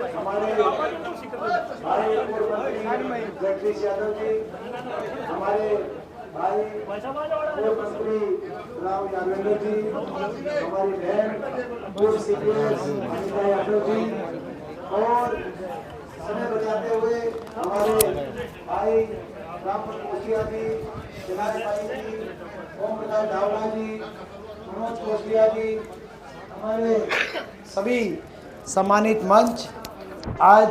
हमारे भाई पूर्व मंत्री जगदीश यादव जी, हमारे भाई पूर्व मंत्री राव यादव जी, हमारी बहन पूर्व सीपीएस अनिता यादव जी, और समय बचाते हुए हमारे भाई रामपत कोशिया जी, शिवाजी भाई जी, ओम प्रकाश धावड़ा जी, मनोज कोशिया जी, हमारे सभी सम्मानित मंच, आज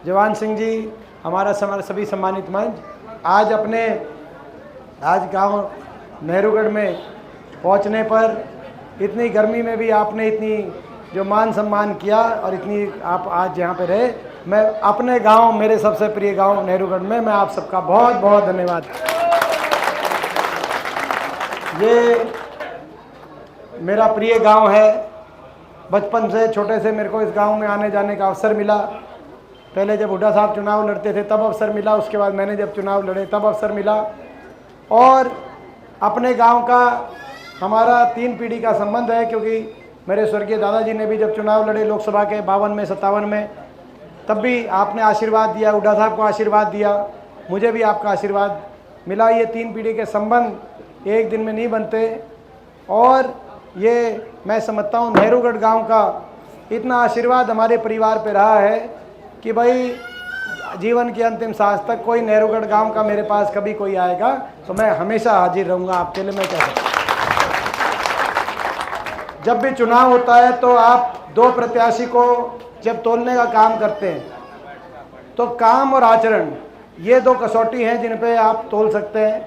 जवान सिंह जी, हमारा सभी सम्मानित मंच, आज गांव नेहरूगढ़ में पहुंचने पर इतनी गर्मी में भी आपने इतनी जो मान सम्मान किया और इतनी आप आज यहाँ पे रहे, मैं अपने गांव, मेरे सबसे प्रिय गांव नेहरूगढ़ में मैं आप सबका बहुत बहुत धन्यवाद। ये मेरा प्रिय गांव है। बचपन से, छोटे से मेरे को इस गांव में आने जाने का अवसर मिला। पहले जब हुड्डा साहब चुनाव लड़ते थे तब अवसर मिला, उसके बाद मैंने जब चुनाव लड़े तब अवसर मिला। और अपने गांव का हमारा 3 पीढ़ी का संबंध है, क्योंकि मेरे स्वर्गीय दादाजी ने भी जब चुनाव लड़े लोकसभा के 52 में 57 में, तब भी आपने आशीर्वाद दिया, हुड्डा साहब को आशीर्वाद दिया, मुझे भी आपका आशीर्वाद मिला। ये 3 पीढ़ी के संबंध एक दिन में नहीं बनते, और ये मैं समझता हूँ नेहरूगढ़ गांव का इतना आशीर्वाद हमारे परिवार पे रहा है कि भाई जीवन की अंतिम सांस तक कोई नेहरूगढ़ गांव का मेरे पास कभी कोई आएगा तो मैं हमेशा हाजिर रहूँगा आपके लिए। मैं कह सकता हूँ जब भी चुनाव होता है तो आप 2 प्रत्याशी को जब तोलने का काम करते हैं तो काम और आचरण, ये 2 कसौटी हैं जिन पे आप तोल सकते हैं।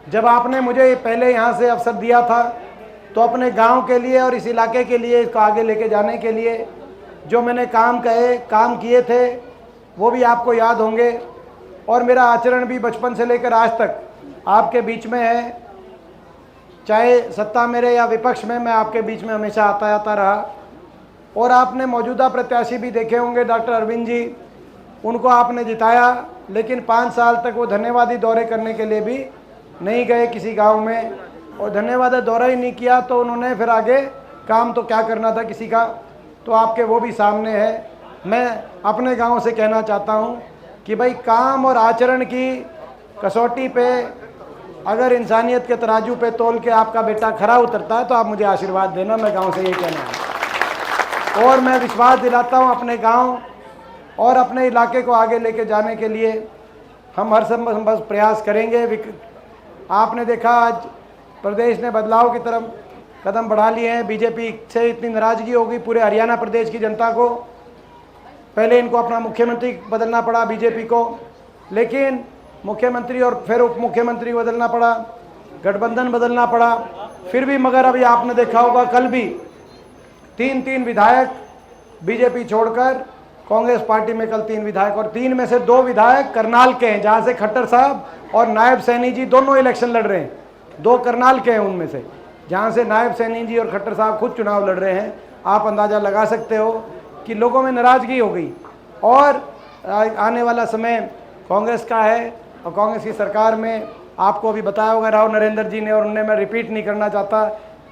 जब आपने मुझे पहले यहाँ से अवसर दिया था तो अपने गांव के लिए और इस इलाके के लिए, इसको आगे लेके जाने के लिए जो मैंने काम किए थे वो भी आपको याद होंगे, और मेरा आचरण भी बचपन से लेकर आज तक आपके बीच में है। चाहे सत्ता में रहे या विपक्ष में, मैं आपके बीच में हमेशा आता रहा। और आपने मौजूदा प्रत्याशी भी देखे होंगे, डॉक्टर अरविंद जी, उनको आपने जिताया, लेकिन 5 साल तक वो धन्यवादी दौरे करने के लिए भी नहीं गए किसी गांव में, और धन्यवाद दौरा ही नहीं किया तो उन्होंने फिर आगे काम तो क्या करना था किसी का, तो आपके वो भी सामने है। मैं अपने गांव से कहना चाहता हूं कि भाई काम और आचरण की कसौटी पे अगर इंसानियत के तराजू पे तोल के आपका बेटा खरा उतरता है तो आप मुझे आशीर्वाद देना। मैं गांव से ये कहना है, और मैं विश्वास दिलाता हूं अपने गांव और अपने इलाके को आगे लेके जाने के लिए हम हर संभव प्रयास करेंगे। आपने देखा आज प्रदेश ने बदलाव की तरफ कदम बढ़ा लिए हैं। बीजेपी से इतनी नाराज़गी हो गई पूरे हरियाणा प्रदेश की जनता को। पहले इनको अपना मुख्यमंत्री बदलना पड़ा बीजेपी को, लेकिन मुख्यमंत्री और फिर उप मुख्यमंत्री बदलना पड़ा, गठबंधन बदलना पड़ा, फिर भी मगर अभी आपने देखा होगा कल भी 3 विधायक बीजेपी छोड़कर कांग्रेस पार्टी में, कल 3 विधायक, और 3 में से 2 विधायक करनाल के हैं, जहाँ से खट्टर साहब और नायब सैनी जी दोनों इलेक्शन लड़ रहे हैं। 2 करनाल के हैं उनमें से, जहाँ से नायब सैनी जी और खट्टर साहब खुद चुनाव लड़ रहे हैं। आप अंदाज़ा लगा सकते हो कि लोगों में नाराज़गी हो गई, और आने वाला समय कांग्रेस का है, और कांग्रेस की सरकार में आपको अभी बताया होगा राव नरेंद्र जी ने, और उन्हें मैं रिपीट नहीं करना चाहता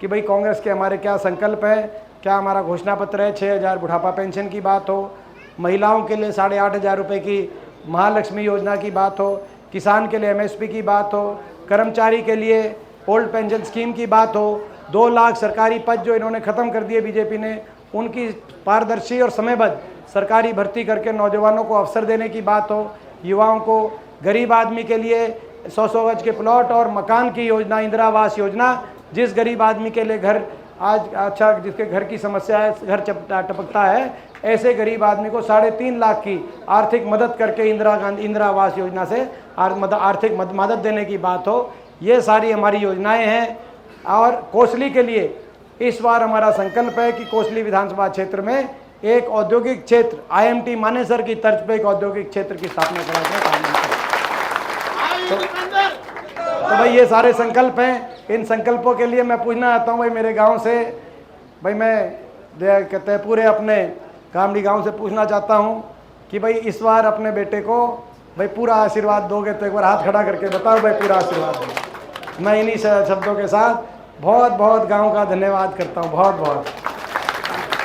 कि भाई कांग्रेस के हमारे क्या संकल्प है, क्या हमारा घोषणा पत्र है। 6000 बुढ़ापा पेंशन की बात हो, महिलाओं के लिए 8500 रुपये की महालक्ष्मी योजना की बात हो, किसान के लिए MSP की बात हो, कर्मचारी के लिए ओल्ड पेंशन स्कीम की बात हो, 2 लाख सरकारी पद जो इन्होंने ख़त्म कर दिए बीजेपी ने, उनकी पारदर्शी और समयबद्ध सरकारी भर्ती करके नौजवानों को अवसर देने की बात हो, युवाओं को, गरीब आदमी के लिए 100 गज के प्लॉट और मकान की योजना, इंदिरा आवास योजना, जिस गरीब आदमी के लिए घर आज अच्छा, जिसके घर की समस्या है, घर टपकता है, ऐसे गरीब आदमी को 3.5 लाख की आर्थिक मदद करके इंदिरा आवास योजना से आर्थिक मदद देने की बात हो। ये सारी हमारी योजनाएं हैं। और कोसली के लिए इस बार हमारा संकल्प है कि कोसली विधानसभा क्षेत्र में एक औद्योगिक क्षेत्र, IMT मानेसर की तर्ज पे एक औद्योगिक क्षेत्र की स्थापना कराने तो भाई ये सारे संकल्प हैं। इन संकल्पों के लिए मैं पूछना चाहता हूँ भाई मेरे गांव से, भाई मैं कहते हैं पूरे अपने कामड़ी गांव से पूछना चाहता हूँ कि भाई इस बार अपने बेटे को भाई पूरा आशीर्वाद दोगे तो एक बार हाथ खड़ा करके बताओ भाई पूरा आशीर्वाद दो। मैं इन्हीं शब्दों के साथ बहुत बहुत गांव का धन्यवाद करता हूँ, बहुत बहुत।